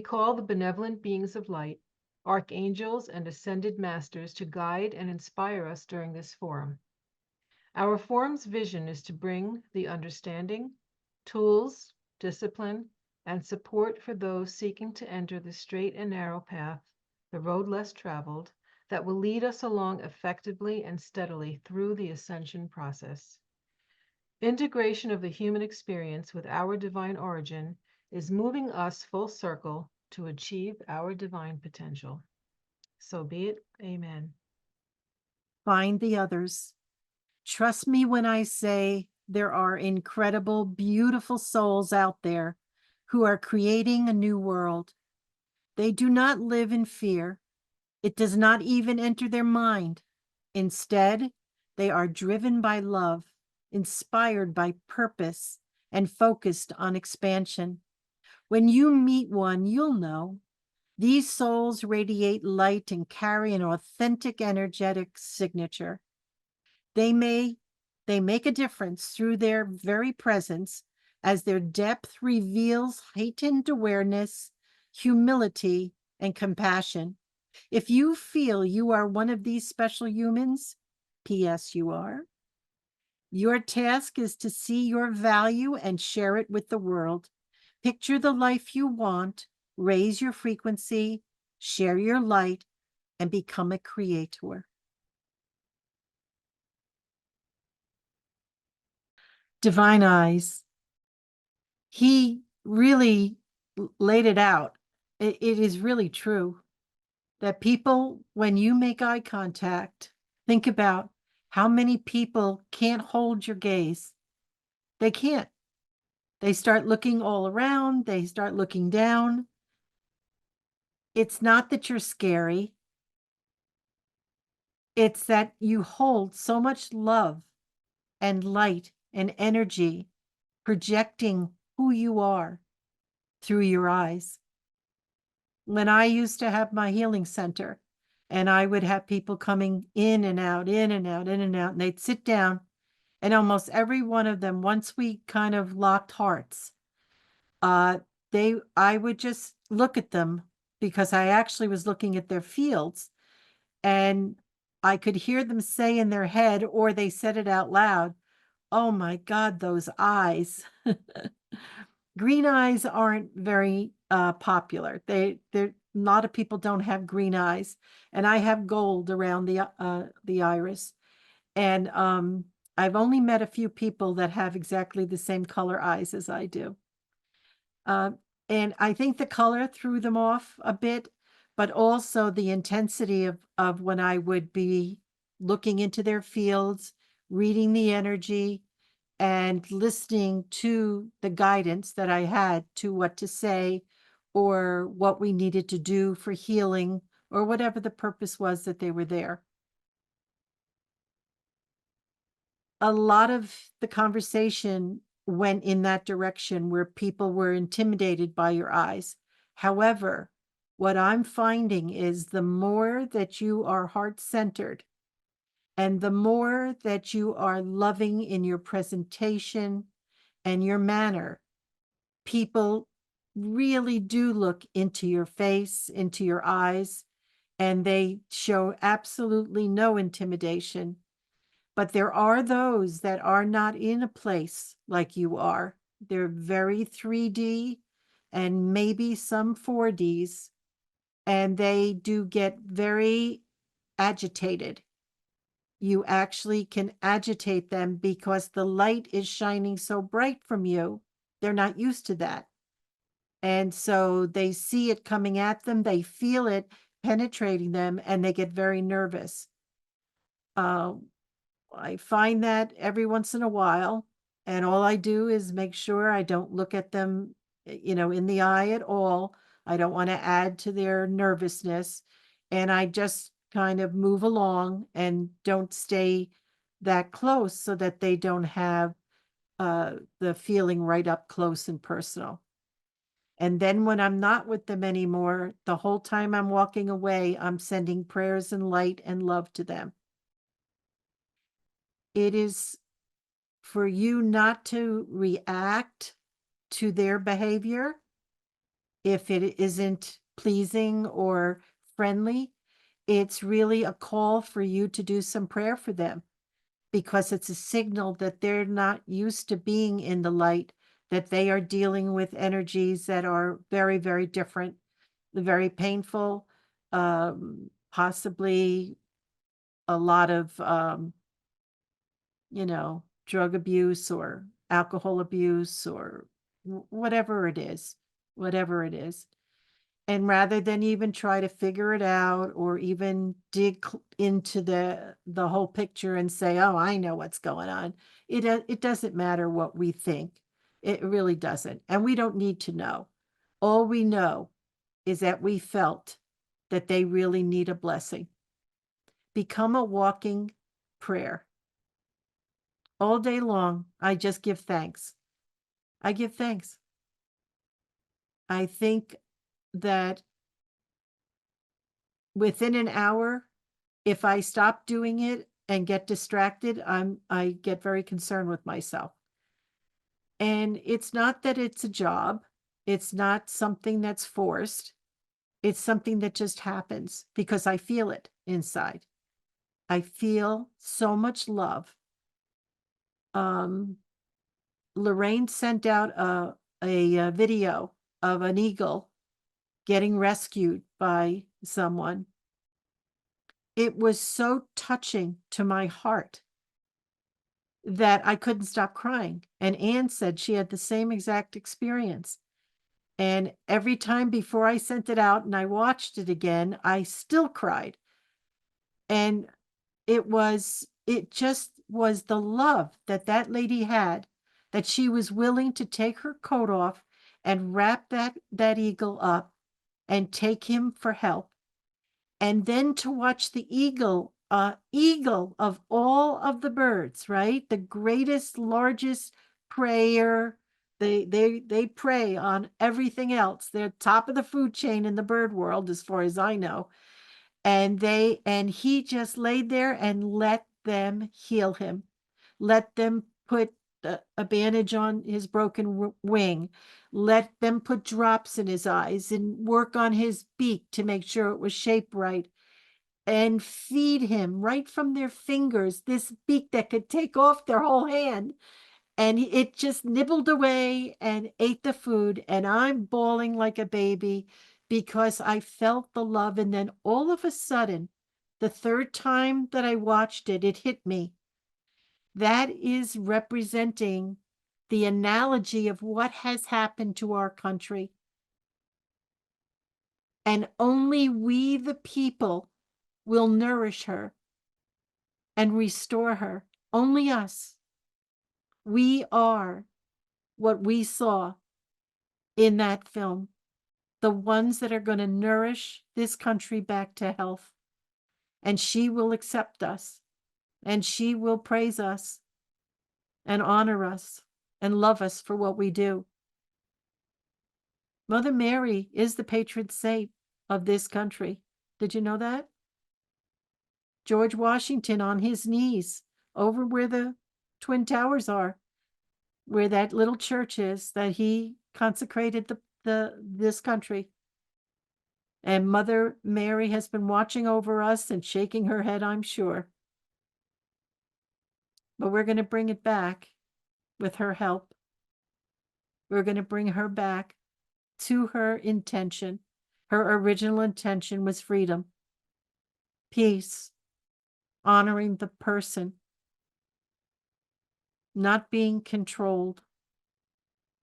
We call the benevolent beings of light, archangels and ascended masters, to guide and inspire us during this forum. Our forum's vision is to bring the understanding, tools, discipline, and support for those seeking to enter the straight and narrow path, the road less traveled, that will lead us along effectively and steadily through the ascension process. Integration of the human experience with our divine origin is moving us full circle to achieve our divine potential. So be it. Amen. Find the others. Trust me when I say there are incredible, beautiful souls out there who are creating a new world. They do not live in fear. It does not even enter their mind. Instead, they are driven by love, inspired by purpose, and focused on expansion. When you meet one, you'll know. These souls radiate light and carry an authentic energetic signature. They make a difference through their very presence, as their depth reveals heightened awareness, humility, and compassion. If you feel you are one of these special humans, P.S. you are, your task is to see your value and share it with the world. Picture the life you want, raise your frequency, share your light, and become a creator. Divine Eyes. He really laid it out. It is really true that people, when you make eye contact, think about how many people can't hold your gaze. They can't. They start looking all around. They start looking down. It's not that you're scary. It's that you hold so much love and light and energy projecting who you are through your eyes. When I used to have my healing center and I would have people coming in and out, in and out, in and out, and they'd sit down, and almost every one of them, once we kind of locked hearts, I would just look at them because I actually was looking at their fields, and I could hear them say in their head, or they said it out loud, "Oh my God, those eyes." Green eyes aren't very popular. They're a lot of people don't have green eyes, and I have gold around the iris. And I've only met a few people that have exactly the same color eyes as I do. Uh, and I think the color threw them off a bit, but also the intensity of when I would be looking into their fields, reading the energy, and listening to the guidance that I had to what to say or what we needed to do for healing or whatever the purpose was that they were there. A lot of the conversation went in that direction where people were intimidated by your eyes. However, what I'm finding is the more that you are heart-centered and the more that you are loving in your presentation and your manner, people really do look into your face, into your eyes, and they show absolutely no intimidation. But there are those that are not in a place like you are. They're very 3D and maybe some 4Ds, and they do get very agitated. You actually can agitate them because the light is shining so bright from you. They're not used to that. And so they see it coming at them, they feel it penetrating them, and they get very nervous. Uh, I find that every once in a while, and all I do is make sure I don't look at them, in the eye at all. I don't want to add to their nervousness. And I just kind of move along and don't stay that close so that they don't have the feeling right up close and personal. And then when I'm not with them anymore, the whole time I'm walking away, I'm sending prayers and light and love to them. It is for you not to react to their behavior, if it isn't pleasing or friendly, it's really a call for you to do some prayer for them, because it's a signal that they're not used to being in the light, that they are dealing with energies that are very, very different, very painful, possibly a lot of, drug abuse or alcohol abuse or whatever it is, whatever it is. And rather than even try to figure it out or even dig into the whole picture and say, "Oh, I know what's going on." It doesn't matter what we think. It really doesn't. And we don't need to know. All we know is that we felt that they really need a blessing. Become a walking prayer. All day long, I just give thanks. I give thanks. I think that within an hour, if I stop doing it and get distracted, I get very concerned with myself. And it's not that it's a job. It's not something that's forced. It's something that just happens because I feel it inside. I feel so much love. Um, Lorraine sent out a video of an eagle getting rescued by someone. It was so touching to my heart that I couldn't stop crying. And Anne said she had the same exact experience. And every time before I sent it out and I watched it again, I still cried. And it just was the love that that lady had, that she was willing to take her coat off and wrap that eagle up and take him for help. And then to watch the eagle of all of the birds, right? The greatest, largest prayer. They prey on everything else. They're top of the food chain in the bird world, as far as I know. And he just laid there and let them heal him. Let them put a bandage on his broken wing. Let them put drops in his eyes and work on his beak to make sure it was shaped right, and feed him right from their fingers, this beak that could take off their whole hand. And it just nibbled away and ate the food. And I'm bawling like a baby because I felt the love. And then all of a sudden, the third time that I watched it, it hit me. That is representing the analogy of what has happened to our country. And only we, the people, will nourish her and restore her. Only us. We are what we saw in that film, the ones that are going to nourish this country back to health. And she will accept us, and she will praise us and honor us and love us for what we do. Mother Mary is the patron saint of this country. Did you know that? George Washington on his knees over where the Twin Towers are, where that little church is that he consecrated this country. And Mother Mary has been watching over us and shaking her head, I'm sure. But we're going to bring it back with her help. We're going to bring her back to her intention. Her original intention was freedom, peace, honoring the person, not being controlled.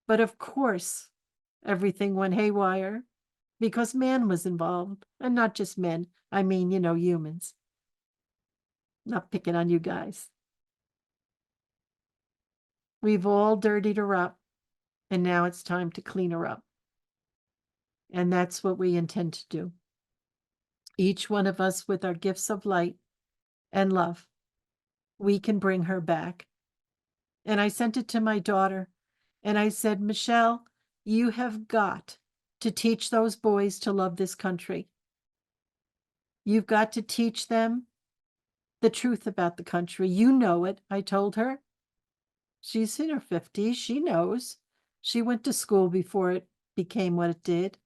But of course, everything went haywire because man was involved, and not just men. I mean, humans. Not picking on you guys. We've all dirtied her up, and now it's time to clean her up. And that's what we intend to do. Each one of us with our gifts of light and love, we can bring her back. And I sent it to my daughter, and I said, Michelle, you have got to teach those boys to love this country. You've got to teach them the truth about the country. You know it, I told her. She's in her 50s. She knows. She went to school before it became what it did.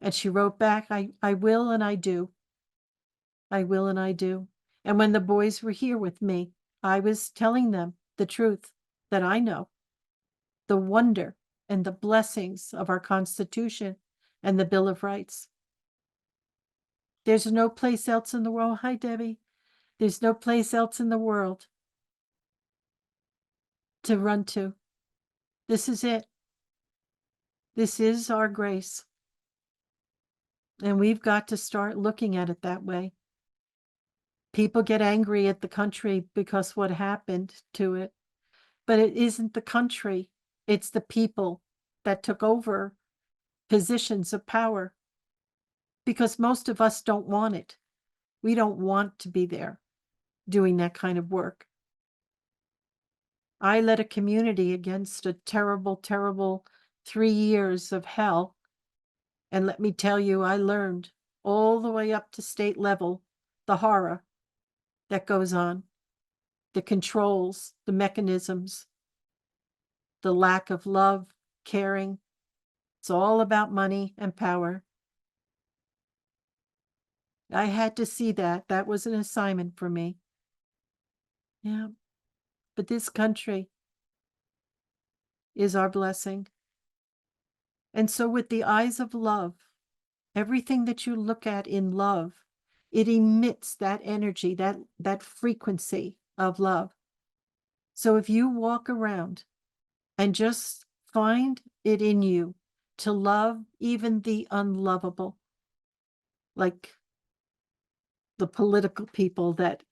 And she wrote back, I will and I do. I will and I do. And when the boys were here with me, I was telling them the truth that I know, the wonder and the blessings of our Constitution and the Bill of Rights. There's no place else in the world. Hi, Debbie. There's no place else in the world to run to. This is it. This is our grace. And we've got to start looking at it that way. People get angry at the country because what happened to it, but it isn't the country, it's the people that took over positions of power, because most of us don't want it. We don't want to be there doing that kind of work. I led a community against a terrible, terrible 3 years of hell. And let me tell you, I learned all the way up to state level the horror that goes on, the controls, the mechanisms, the lack of love, caring. It's all about money and power. I had to see that. That was an assignment for me. Yeah. But this country is our blessing. And so with the eyes of love, everything that you look at in love, it emits that energy, that frequency of love. So if you walk around and just find it in you to love even the unlovable, like the political people that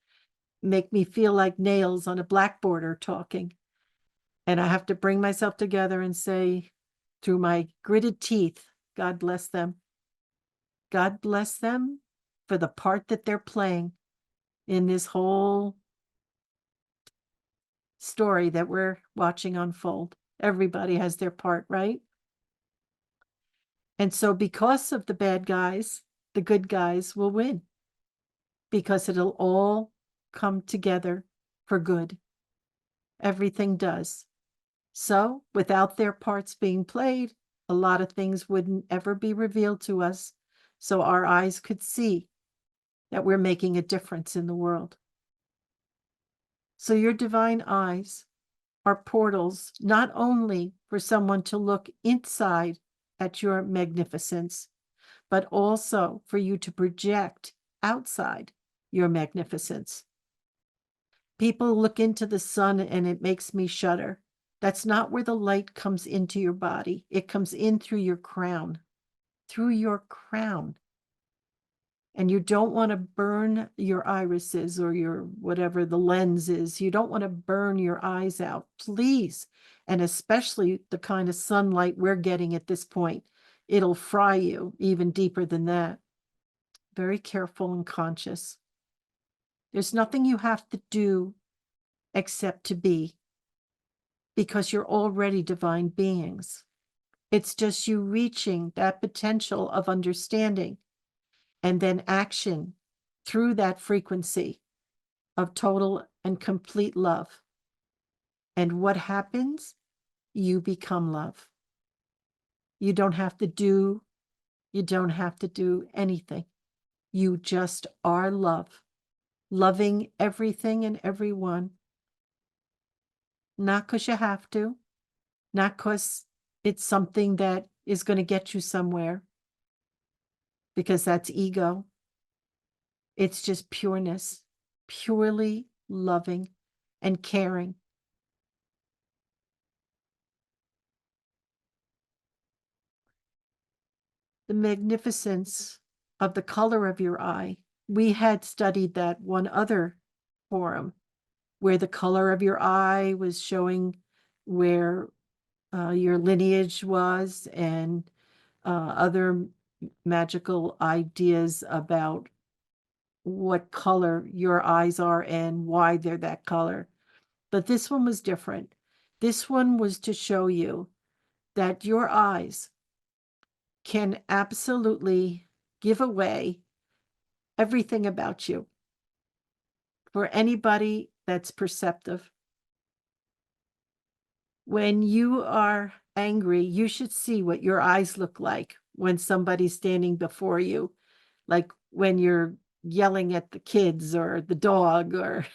make me feel like nails on a blackboard are talking. And I have to bring myself together and say, through my gritted teeth, God bless them. God bless them for the part that they're playing in this whole story that we're watching unfold. Everybody has their part, right? And so because of the bad guys, the good guys will win, because it'll all come together for good. Everything does. So without their parts being played, a lot of things wouldn't ever be revealed to us, so our eyes could see that we're making a difference in the world. So your divine eyes are portals not only for someone to look inside at your magnificence, but also for you to project outside your magnificence. People look into the sun and it makes me shudder. That's not where the light comes into your body. It comes in through your crown, through your crown. And you don't want to burn your irises or your whatever the lens is. You don't want to burn your eyes out, please. And especially the kind of sunlight we're getting at this point. It'll fry you even deeper than that. Very careful and conscious. There's nothing you have to do except to be, because you're already divine beings. It's just you reaching that potential of understanding and then action through that frequency of total and complete love. And what happens? You become love. You don't have to do anything. You just are love, loving everything and everyone. Not because you have to, not because it's something that is going to get you somewhere, because that's ego. It's just pureness, purely loving and caring. The magnificence of the color of your eye. We had studied that one other forum where the color of your eye was showing where your lineage was, and other magical ideas about what color your eyes are and why they're that color. But this one was different. This one was to show you that your eyes can absolutely give away everything about you for anybody that's perceptive. When you are angry, you should see what your eyes look like when somebody's standing before you, like when you're yelling at the kids or the dog or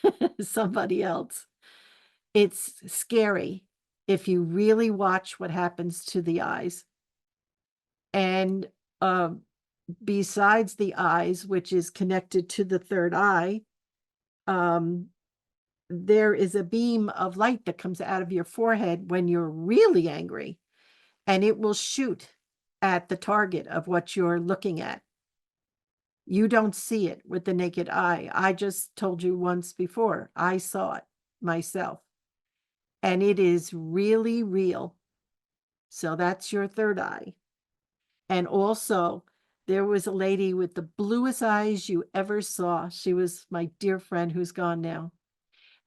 somebody else. It's scary if you really watch what happens to the eyes. And besides the eyes, which is connected to the third eye, um, there is a beam of light that comes out of your forehead when you're really angry, and it will shoot at the target of what you're looking at. You don't see it with the naked eye. I just told you once before, I saw it myself, and it is really real. So that's your third eye. And also, there was a lady with the bluest eyes you ever saw. She was my dear friend who's gone now.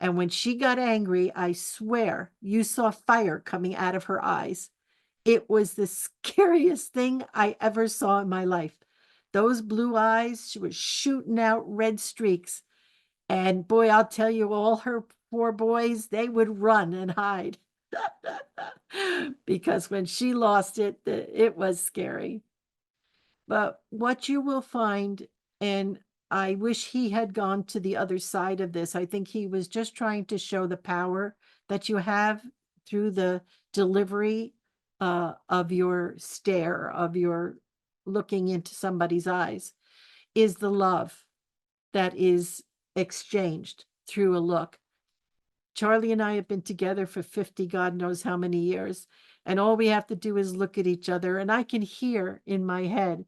And when she got angry, I swear you saw fire coming out of her eyes. It was the scariest thing I ever saw in my life. Those blue eyes, she was shooting out red streaks. And boy, I'll tell you, all her poor boys, they would run and hide. Because when she lost it, it was scary. But what you will find, and I wish he had gone to the other side of this. I think he was just trying to show the power that you have through the delivery of your stare, of your looking into somebody's eyes, is the love that is exchanged through a look. Charlie and I have been together for 50, God knows how many years. And all we have to do is look at each other. And I can hear in my head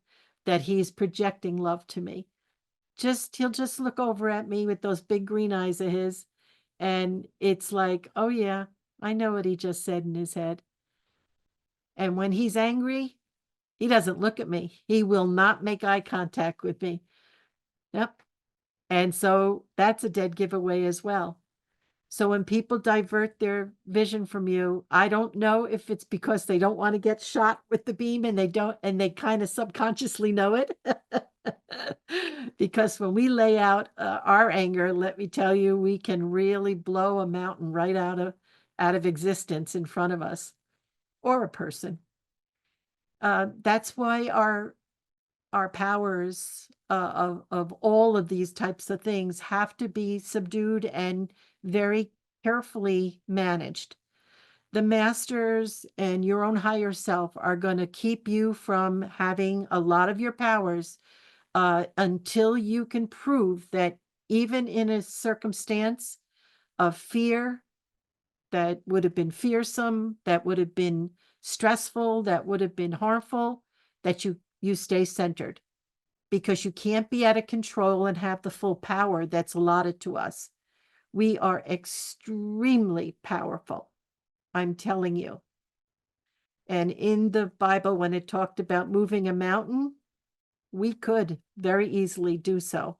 that he's projecting love to me. He'll just look over at me with those big green eyes of his. And it's like, oh yeah, I know what he just said in his head. And when he's angry, he doesn't look at me. He will not make eye contact with me. Yep. And so that's a dead giveaway as well. So when people divert their vision from you, I don't know if it's because they don't want to get shot with the beam and they kind of subconsciously know it. Because when we lay out our anger, let me tell you, we can really blow a mountain right out of existence in front of us or a person. That's why our powers of all of these types of things have to be subdued and very carefully managed. The masters and your own higher self are going to keep you from having a lot of your powers until you can prove that even in a circumstance of fear that would have been fearsome, that would have been stressful, that would have been harmful, that you stay centered, because you can't be out of control and have the full power that's allotted to us. We are extremely powerful, I'm telling you. And in the Bible, when it talked about moving a mountain, we could very easily do so.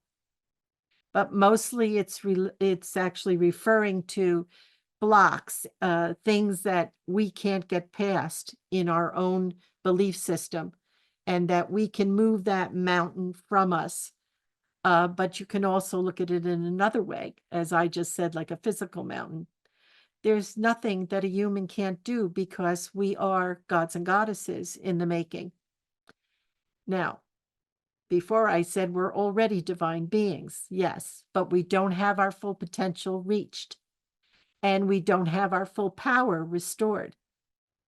But mostly it's actually referring to blocks, things that we can't get past in our own belief system, and that we can move that mountain from us. But you can also look at it in another way, as I just said, like a physical mountain. There's nothing that a human can't do because we are gods and goddesses in the making. Now, before I said we're already divine beings, yes, but we don't have our full potential reached, and we don't have our full power restored.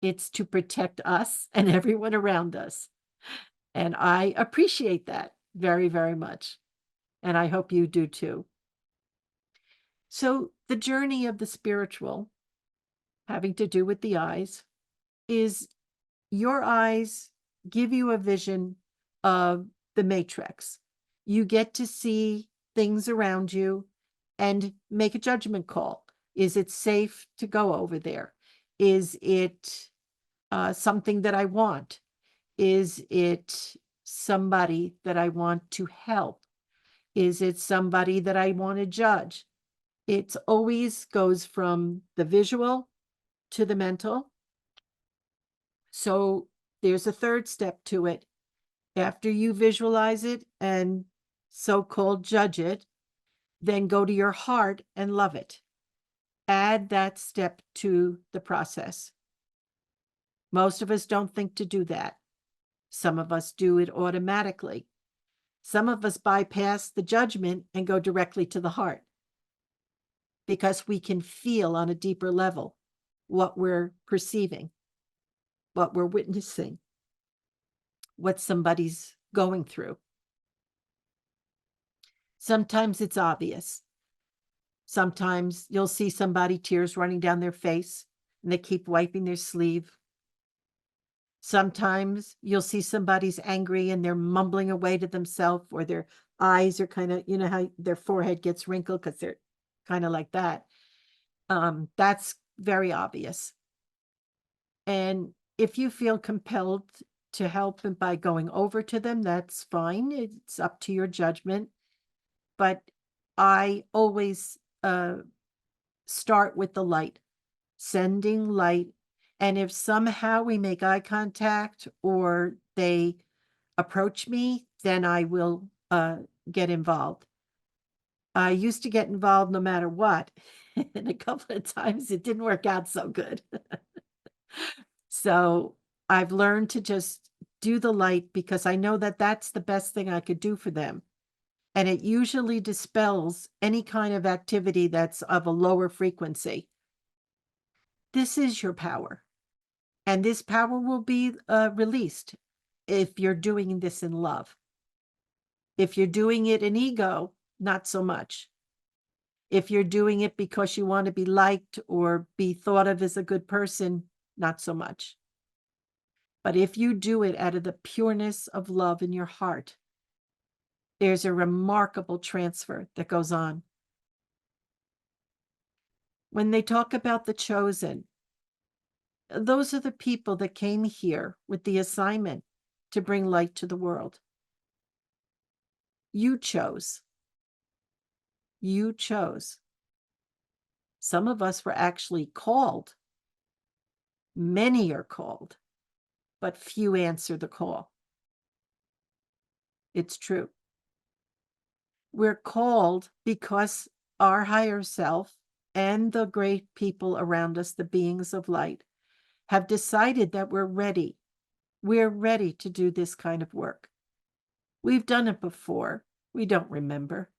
It's to protect us and everyone around us. And I appreciate that very, very much. And I hope you do too. So the journey of the spiritual, having to do with the eyes, is your eyes give you a vision of the matrix. You get to see things around you and make a judgment call. Is it safe to go over there? Is it something that I want? Is it somebody that I want to help? Is it somebody that I want to judge? It always goes from the visual to the mental. So there's a third step to it. After you visualize it and so-called judge it, then go to your heart and love it. Add that step to the process. Most of us don't think to do that. Some of us do it automatically. Some of us bypass the judgment and go directly to the heart because we can feel on a deeper level what we're perceiving, what we're witnessing, what somebody's going through. Sometimes it's obvious. Sometimes you'll see somebody, tears running down their face, and they keep wiping their sleeve. Sometimes you'll see somebody's angry and they're mumbling away to themselves, or their eyes are kind of, you know how their forehead gets wrinkled because they're kind of like that. That's very obvious. And if you feel compelled to help them by going over to them, that's fine. It's up to your judgment. But I always start with the light, sending light. And if somehow we make eye contact or they approach me, then I will get involved. I used to get involved no matter what. And a couple of times it didn't work out so good. So I've learned to just do the light because I know that that's the best thing I could do for them. And it usually dispels any kind of activity that's of a lower frequency. This is your power. And this power will be released if you're doing this in love. If you're doing it in ego, not so much. If you're doing it because you want to be liked or be thought of as a good person, not so much. But if you do it out of the pureness of love in your heart, there's a remarkable transfer that goes on. When they talk about the chosen, those are the people that came here with the assignment to bring light to the world. You chose. You chose. Some of us were actually called. Many are called, but few answer the call. It's true. We're called because our higher self and the great people around us, the beings of light, have decided that we're ready. We're ready to do this kind of work. We've done it before. We don't remember.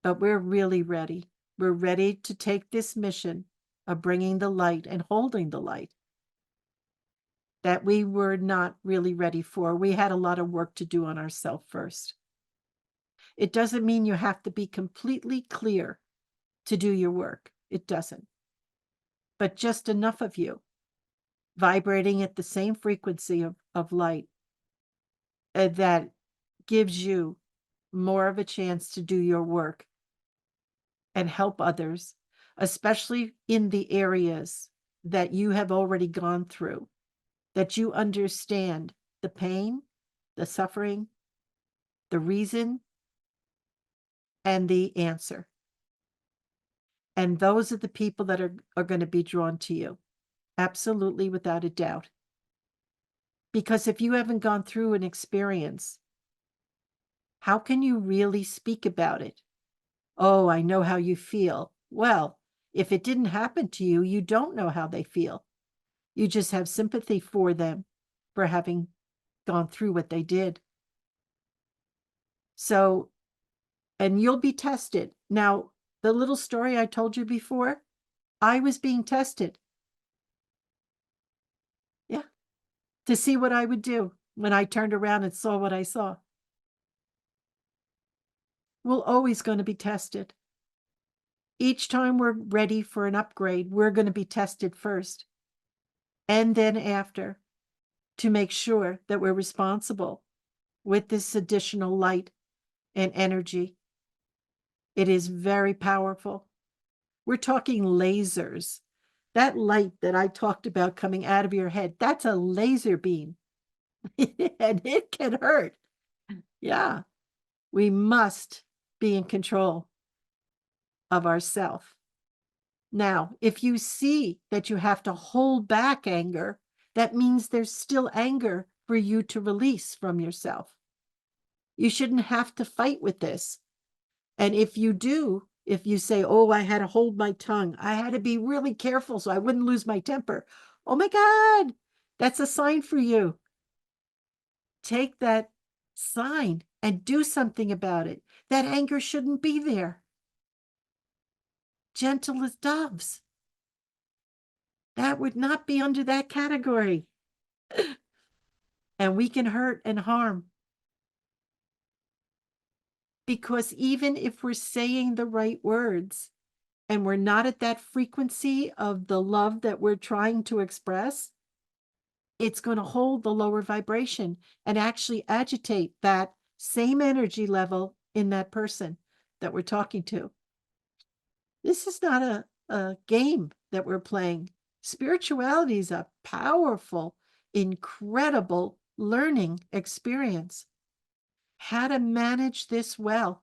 But we're really ready. We're ready to take this mission of bringing the light and holding the light that we were not really ready for. We had a lot of work to do on ourselves first. It doesn't mean you have to be completely clear to do your work. It doesn't. But just enough of you vibrating at the same frequency of light that gives you more of a chance to do your work and help others, especially in the areas that you have already gone through, that you understand the pain, the suffering, the reason, and the answer. And those are the people that are going to be drawn to you. Absolutely, without a doubt. Because if you haven't gone through an experience, how can you really speak about it? Oh, I know how you feel. Well, if it didn't happen to you, you don't know how they feel. You just have sympathy for them for having gone through what they did. So, and you'll be tested. Now, the little story I told you before, I was being tested. Yeah. To see what I would do when I turned around and saw what I saw. We're always going to be tested. Each time we're ready for an upgrade, we're going to be tested first and then after to make sure that we're responsible with this additional light and energy. It is very powerful. We're talking lasers. That light that I talked about coming out of your head, that's a laser beam. And it can hurt. Yeah. We must be in control of ourself. Now, if you see that you have to hold back anger, that means there's still anger for you to release from yourself. You shouldn't have to fight with this. And if you do, if you say, oh, I had to hold my tongue, I had to be really careful so I wouldn't lose my temper. Oh my God, that's a sign for you take that sign and do something about it. That anger shouldn't be there. Gentle as doves. That would not be under that category. And we can hurt and harm. Because even if we're saying the right words and we're not at that frequency of the love that we're trying to express, it's going to hold the lower vibration and actually agitate that same energy level in that person that we're talking to. This is not a game that we're playing. Spirituality is a powerful, incredible learning experience. How to manage this well.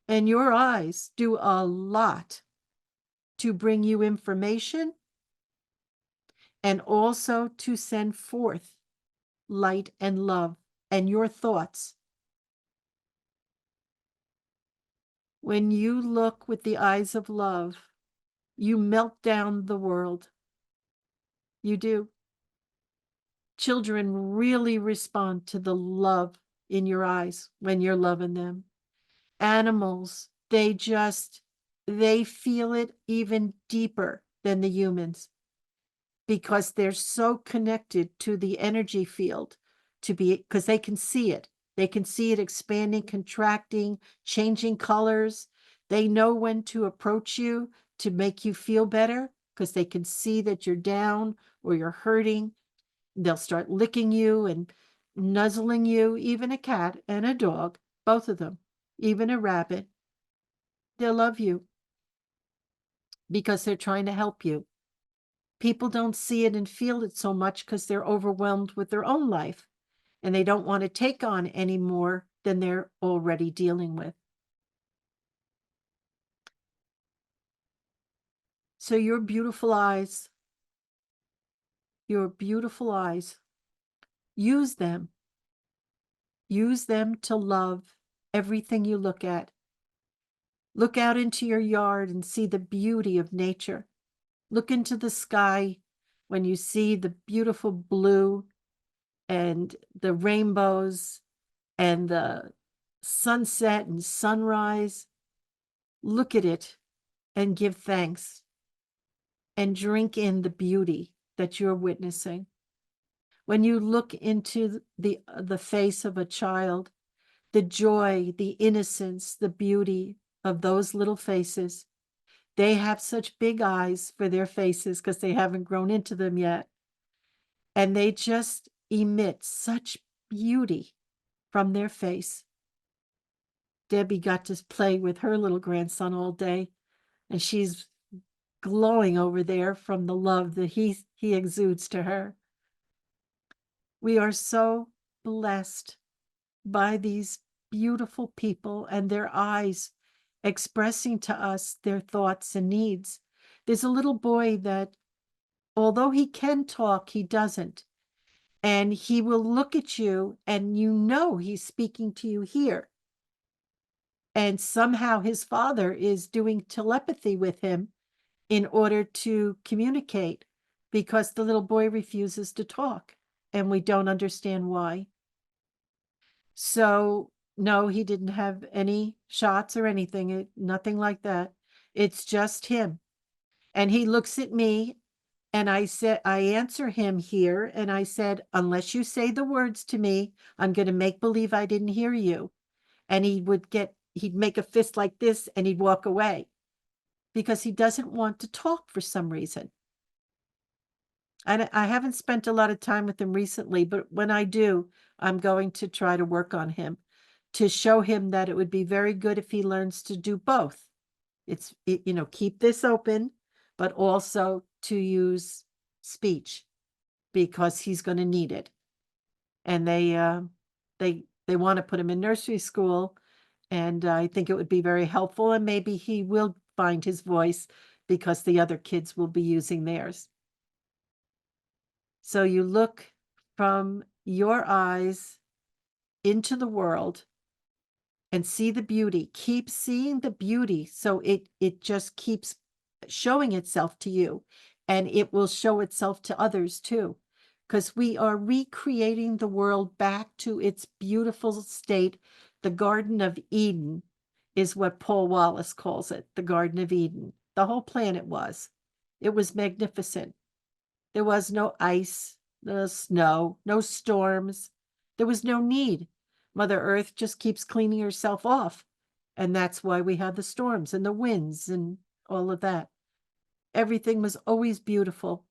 And your eyes do a lot to bring you information and also to send forth light and love and your thoughts. When you look with the eyes of love, you melt down the world. You do. Children really respond to the love in your eyes when you're loving them. Animals, they feel it even deeper than the humans because they're so connected to the energy field because they can see it. They can see it expanding, contracting, changing colors. They know when to approach you to make you feel better because they can see that you're down or you're hurting. They'll start licking you and nuzzling you, even a cat and a dog, both of them, even a rabbit. They'll love you because they're trying to help you. People don't see it and feel it so much because they're overwhelmed with their own life and they don't want to take on any more than they're already dealing with. So your beautiful eyes, use them. Use them to love everything you look at. Look out into your yard and see the beauty of nature. Look into the sky when you see the beautiful blue and the rainbows and the sunset and sunrise. Look at it and give thanks and drink in the beauty that you're witnessing. When you look into the face of a child, the joy, the innocence, the beauty of those little faces, they have such big eyes for their faces because they haven't grown into them yet. And they just emit such beauty from their face. Debbie got to play with her little grandson all day, and she's glowing over there from the love that he exudes to her. We are so blessed by these beautiful people and their eyes expressing to us their thoughts and needs. There's a little boy that, although he can talk, he doesn't. And he will look at you and you know he's speaking to you here. And somehow his father is doing telepathy with him in order to communicate because the little boy refuses to talk and we don't understand why. So no, he didn't have any shots or anything, nothing like that. It's just him. And he looks at me and I answer him here and I said, unless you say the words to me, I'm going to make believe I didn't hear you. And he'd make a fist like this and he'd walk away because he doesn't want to talk for some reason. I haven't spent a lot of time with him recently, but when I do, I'm going to try to work on him to show him that it would be very good if he learns to do both. Keep this open, but also to use speech because he's going to need it. And they want to put him in nursery school, and I think it would be very helpful, and maybe he will find his voice because the other kids will be using theirs. So you look from your eyes into the world and see the beauty. Keep seeing the beauty so it just keeps showing itself to you, and it will show itself to others too. because we are recreating the world back to its beautiful state. The Garden of Eden is what Paul Wallace calls it, the Garden of Eden. The whole planet was. It was magnificent. There was no ice, no snow, no storms. There was no need. Mother Earth just keeps cleaning herself off. And that's why we have the storms and the winds and all of that. Everything was always beautiful,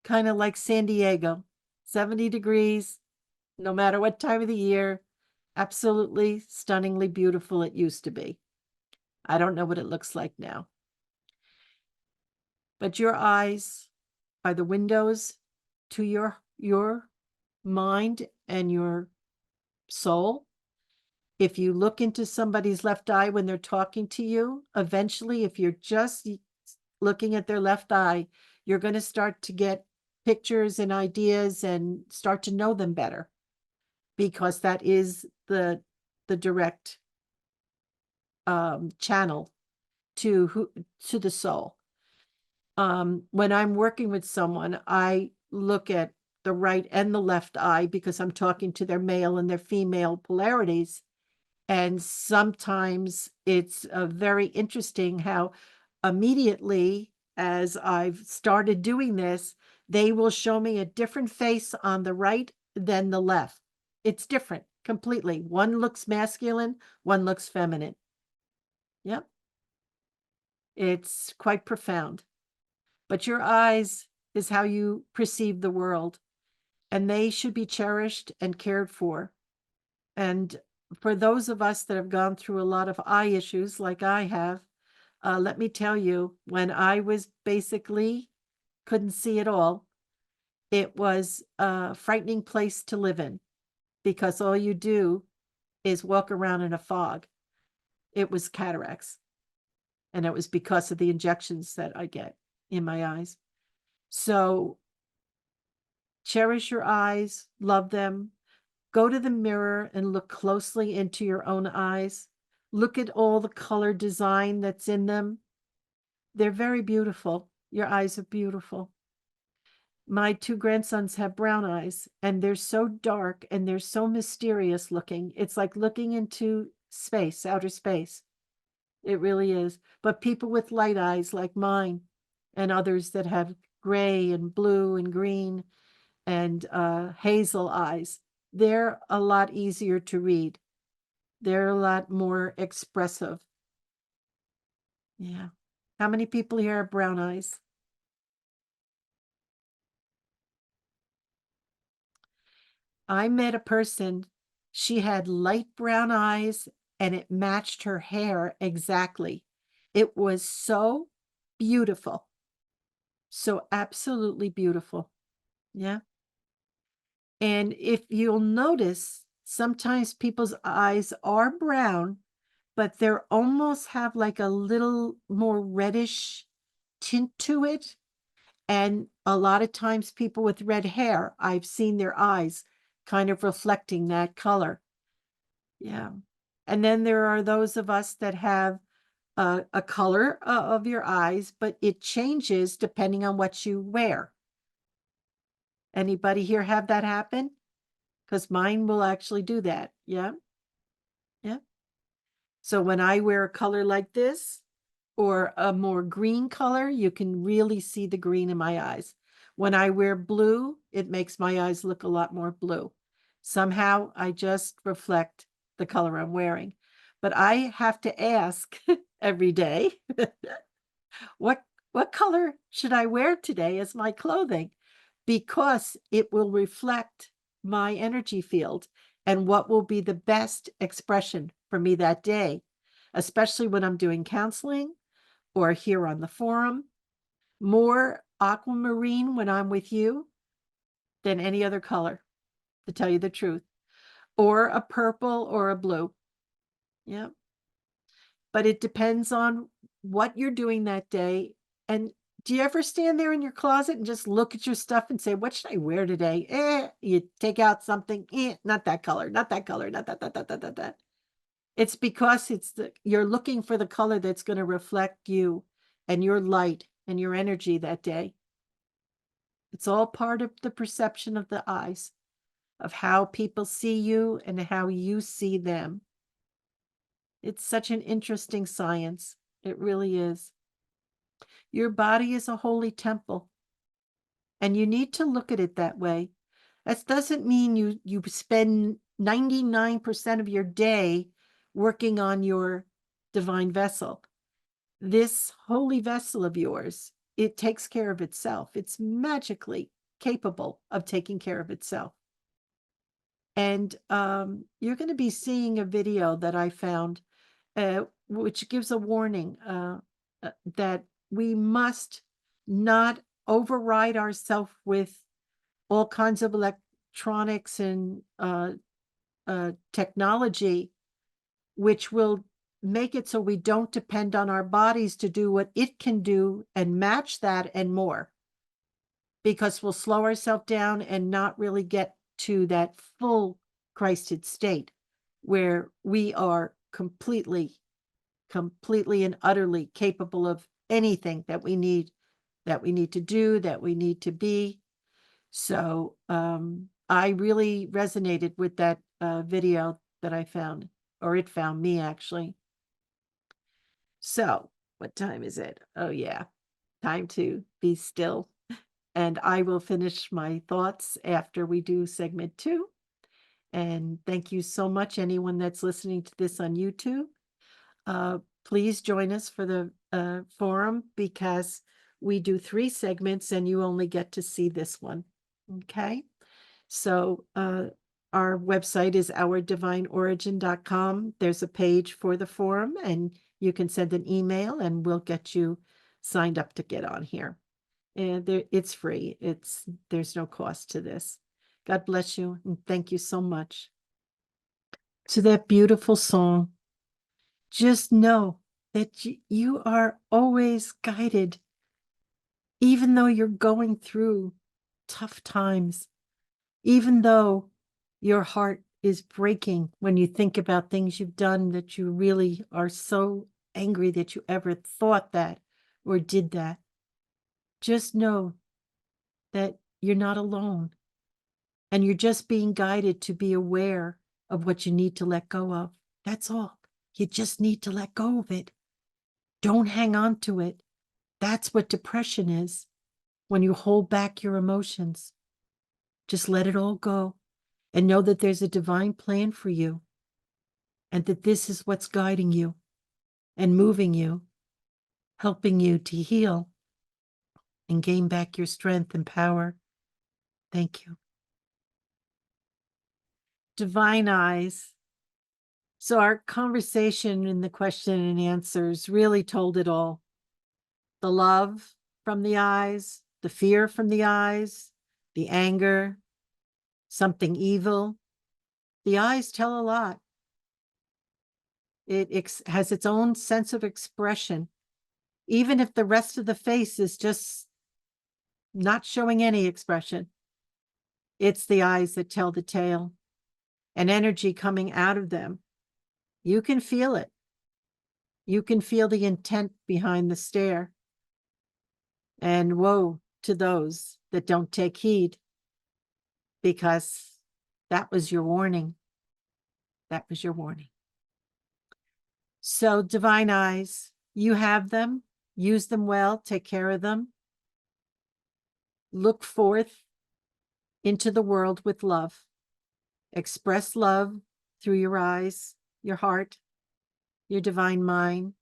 kind of like San Diego, 70 degrees, no matter what time of the year. Absolutely stunningly beautiful it used to be. I don't know what it looks like now. But your eyes are the windows to your mind and your soul. If you look into somebody's left eye when they're talking to you, eventually, if you're just looking at their left eye, you're going to start to get pictures and ideas and start to know them better, because that is the direct channel to the soul. When I'm working with someone, I look at the right and the left eye because I'm talking to their male and their female polarities. And sometimes it's very interesting how immediately, as I've started doing this, they will show me a different face on the right than the left. It's different completely. One looks masculine, one looks feminine. Yep. It's quite profound. But your eyes is how you perceive the world, and they should be cherished and cared for. And for those of us that have gone through a lot of eye issues like I have, let me tell you, when I was basically couldn't see at all, it was a frightening place to live in, because all you do is walk around in a fog. It was cataracts, and it was because of the injections that I get in my eyes. So cherish your eyes, love them. Go to the mirror and look closely into your own eyes. Look at all the color design that's in them. They're very beautiful. Your eyes are beautiful. My two grandsons have brown eyes, and they're so dark and they're so mysterious looking. It's like looking into space, outer space. It really is. But people with light eyes like mine and others that have gray and blue and green and hazel eyes, they're a lot easier to read. They're a lot more expressive. Yeah. How many people here have brown eyes? I met a person, she had light brown eyes and it matched her hair exactly. It was so beautiful. So absolutely beautiful. Yeah. And if you'll notice, sometimes people's eyes are brown, but they're almost have like a little more reddish tint to it. And a lot of times people with red hair, I've seen their eyes kind of reflecting that color. Yeah. And then there are those of us that have a color of your eyes, but it changes depending on what you wear. Anybody here have that happen? Because mine will actually do that. Yeah. Yeah. So when I wear a color like this or a more green color, you can really see the green in my eyes. When I wear blue, it makes my eyes look a lot more blue. Somehow I just reflect the color I'm wearing. But I have to ask every day, what what color should I wear today as my clothing? Because it will reflect my energy field and what will be the best expression for me that day, especially when I'm doing counseling or here on the forum. More aquamarine when I'm with you than any other color, to tell you the truth, or a purple or a blue. Yeah. But it depends on what you're doing that day. And do you ever stand there in your closet and just look at your stuff and say, what should I wear today? You take out something, not that color, not that color, not that. It's because you're looking for the color that's going to reflect you and your light and your energy that day. It's all part of the perception of the eyes, of how people see you and how you see them. It's such an interesting science. It really is. Your body is a holy temple, and you need to look at it that way. That doesn't mean you spend 99% of your day working on your divine vessel. This holy vessel of yours, it takes care of itself. It's magically capable of taking care of itself. And you're going to be seeing a video that I found, which gives a warning that we must not override ourselves with all kinds of electronics and technology, which will make it so we don't depend on our bodies to do what it can do and match that and more, because we'll slow ourselves down and not really get to that full Christed state where we are completely and utterly capable of anything that we need to do, that we need to be. So I really resonated with that video that I found, or it found me actually. So what time is it? Oh yeah, time to be still. And I will finish my thoughts after we do segment 2. And thank you so much, anyone that's listening to this on YouTube. Please join us for the forum, because we do 3 segments and you only get to see this one. Okay. So our website is ourdivineorigin.com. There's a page for the forum, and you can send an email and we'll get you signed up to get on here. And it's free. There's no cost to this. God bless you, and thank you so much. To that beautiful song, just know that you are always guided, even though you're going through tough times, even though your heart is breaking when you think about things you've done that you really are so angry that you ever thought that or did that. Just know that you're not alone, and you're just being guided to be aware of what you need to let go of. That's all. You just need to let go of it. Don't hang on to it. That's what depression is, when you hold back your emotions. Just let it all go and know that there's a divine plan for you, and that this is what's guiding you and moving you, helping you to heal and gain back your strength and power. Thank you. Divine eyes. So our conversation in the question and answers really told it all. The love from the eyes, the fear from the eyes, the anger, something evil. The eyes tell a lot. It has its own sense of expression, even if the rest of the face is just not showing any expression. It's the eyes that tell the tale, and energy coming out of them. You can feel it. You can feel the intent behind the stare. And woe to those that don't take heed, because that was your warning. That was your warning. So, divine eyes, you have them. Use them well. Take care of them. Look forth into the world with love. Express love through your eyes, your heart, your divine mind.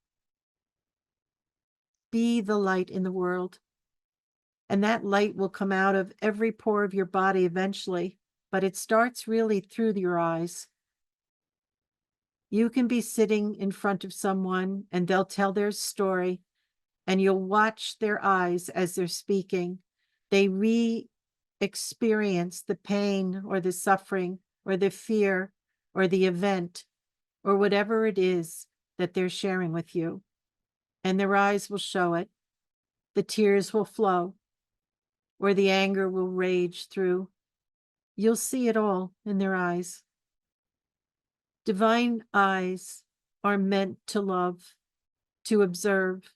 Be the light in the world. And that light will come out of every pore of your body eventually, but it starts really through your eyes. You can be sitting in front of someone and they'll tell their story, and you'll watch their eyes as they're speaking. They re-experience the pain or the suffering or the fear or the event or whatever it is that they're sharing with you. And their eyes will show it. The tears will flow, or the anger will rage through. You'll see it all in their eyes. Divine eyes are meant to love, to observe,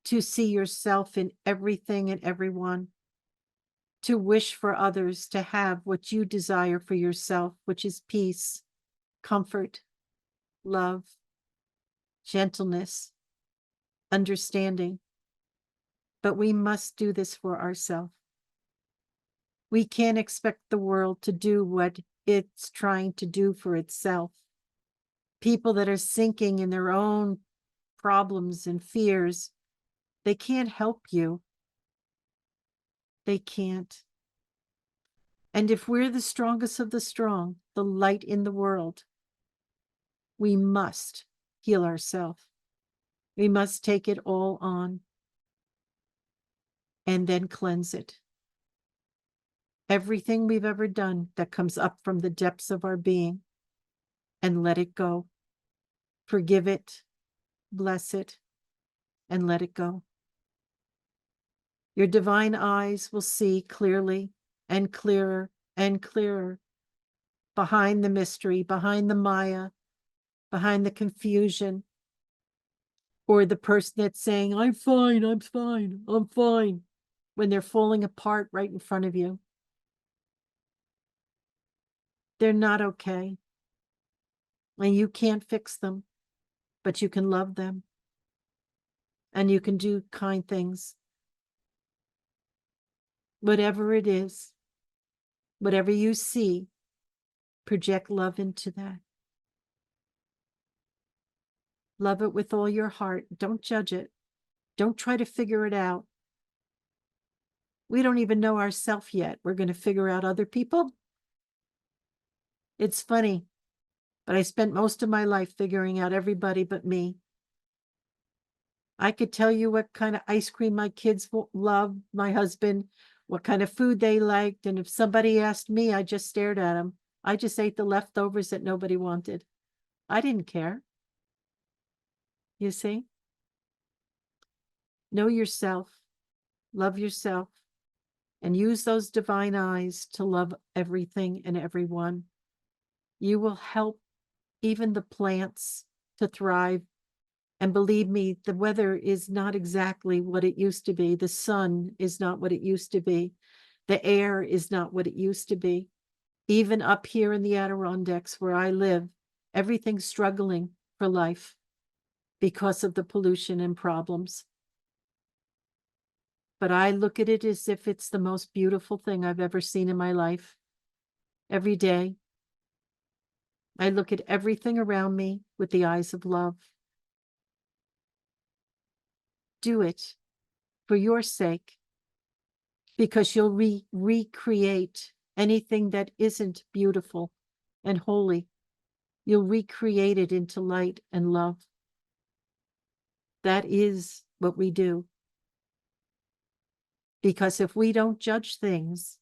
to see yourself in everything and everyone. to wish for others to have what you desire for yourself, which is peace, comfort, love, gentleness, understanding. But we must do this for ourselves. We can't expect the world to do what it's trying to do for itself. People that are sinking in their own problems and fears, they can't help you. They can't. And if we're the strongest of the strong, the light in the world, we must heal ourselves. We must take it all on and then cleanse it. Everything we've ever done that comes up from the depths of our being, and let it go. Forgive it, bless it, and let it go. Your divine eyes will see clearly and clearer and clearer behind the mystery, behind the Maya, behind the confusion, or the person that's saying, I'm fine, I'm fine, I'm fine, when they're falling apart right in front of you. They're not okay. And you can't fix them, but you can love them. And you can do kind things. Whatever it is, whatever you see, project love into that. Love it with all your heart. Don't judge it. Don't try to figure it out. We don't even know ourselves yet. We're going to figure out other people. It's funny, but I spent most of my life figuring out everybody but me. I could tell you what kind of ice cream my kids love, my husband, what kind of food they liked. And if somebody asked me, I just stared at them. I just ate the leftovers that nobody wanted. I didn't care. You see? Know yourself, love yourself, and use those divine eyes to love everything and everyone. You will help even the plants to thrive. And believe me, the weather is not exactly what it used to be. The sun is not what it used to be. The air is not what it used to be. Even up here in the Adirondacks where I live, everything's struggling for life because of the pollution and problems. But I look at it as if it's the most beautiful thing I've ever seen in my life. Every day, I look at everything around me with the eyes of love. Do it for your sake, because you'll recreate anything that isn't beautiful and holy. You'll recreate it into light and love. That is what we do. Because if we don't judge things,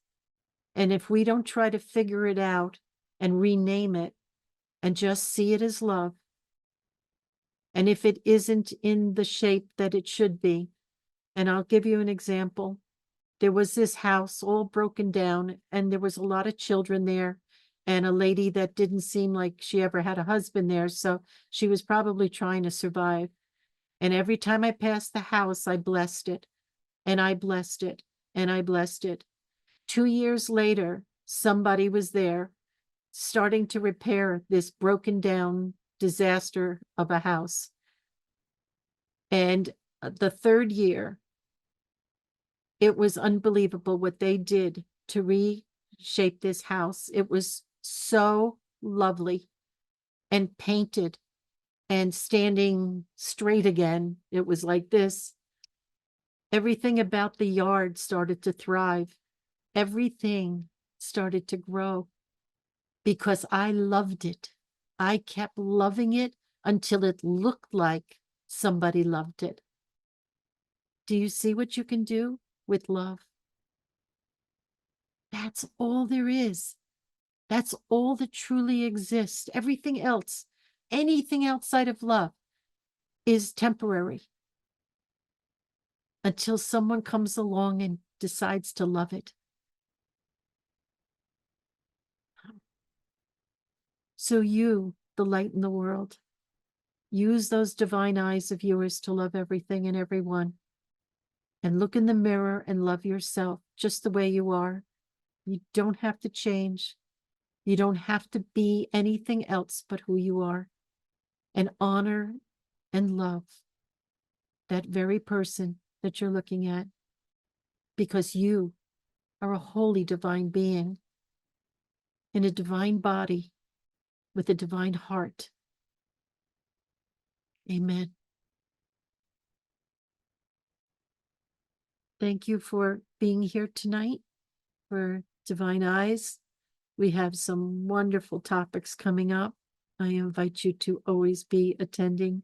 and if we don't try to figure it out and rename it and just see it as love, and if it isn't in the shape that it should be, and I'll give you an example. There was this house all broken down, and there was a lot of children there, and a lady that didn't seem like she ever had a husband there, so she was probably trying to survive. And every time I passed the house, I blessed it, and I blessed it, and I blessed it. 2 years later, somebody was there starting to repair this broken down disaster of a house. And the third year, it was unbelievable what they did to reshape this house. It was so lovely and painted and standing straight again. It was like this. Everything about the yard started to thrive. Everything started to grow because I loved it. I kept loving it until it looked like somebody loved it. Do you see what you can do with love? That's all there is. That's all that truly exists. Everything else, anything outside of love, is temporary until someone comes along and decides to love it. So you, the light in the world, use those divine eyes of yours to love everything and everyone. and look in the mirror and love yourself just the way you are. You don't have to change. You don't have to be anything else but who you are. And honor and love that very person that you're looking at, because you are a holy divine being in a divine body with a divine heart. Amen. Thank you for being here tonight for Divine Eyes. We have some wonderful topics coming up. I invite you to always be attending.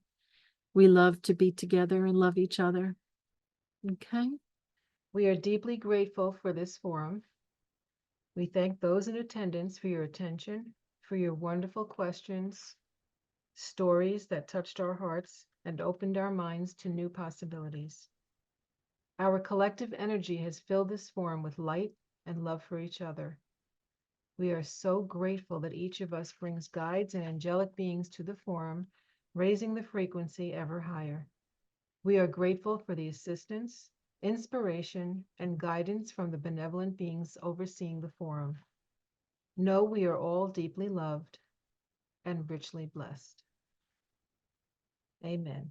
We love to be together and love each other. Okay? We are deeply grateful for this forum. We thank those in attendance for your attention, for your wonderful questions, stories that touched our hearts and opened our minds to new possibilities. Our collective energy has filled this forum with light and love for each other. We are so grateful that each of us brings guides and angelic beings to the forum, raising the frequency ever higher. We are grateful for the assistance, inspiration, and guidance from the benevolent beings overseeing the forum. Know we are all deeply loved and richly blessed. Amen.